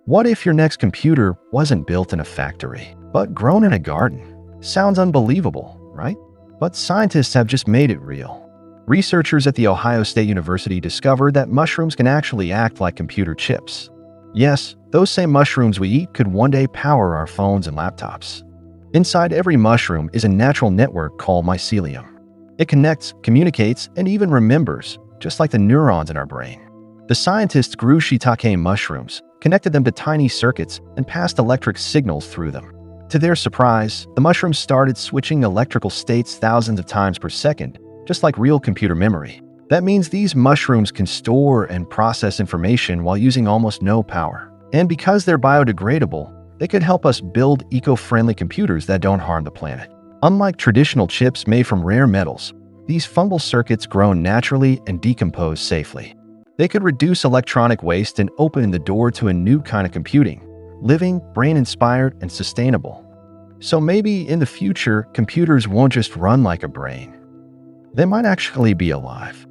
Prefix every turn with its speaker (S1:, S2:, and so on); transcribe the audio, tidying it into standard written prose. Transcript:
S1: What if your next computer wasn't built in a factory, but grown in a garden? Sounds unbelievable, right? But scientists have just made it real. Researchers at The Ohio State University discovered that mushrooms can actually act like computer chips. Yes, those same mushrooms we eat could one day power our phones and laptops. Inside every mushroom is a natural network called mycelium. It connects, communicates, and even remembers, just like the neurons in our brain. The scientists grew shiitake mushrooms, connected them to tiny circuits, and passed electric signals through them. To their surprise, the mushrooms started switching electrical states thousands of times per second, just like real computer memory. That means these mushrooms can store and process information while using almost no power. And because they're biodegradable, they could help us build eco-friendly computers that don't harm the planet. Unlike traditional chips made from rare metals, these fungal circuits grow naturally and decompose safely. They could reduce electronic waste and open the door to a new kind of computing, living, brain-inspired, and sustainable. So maybe in the future, computers won't just run like a brain. They might actually be alive.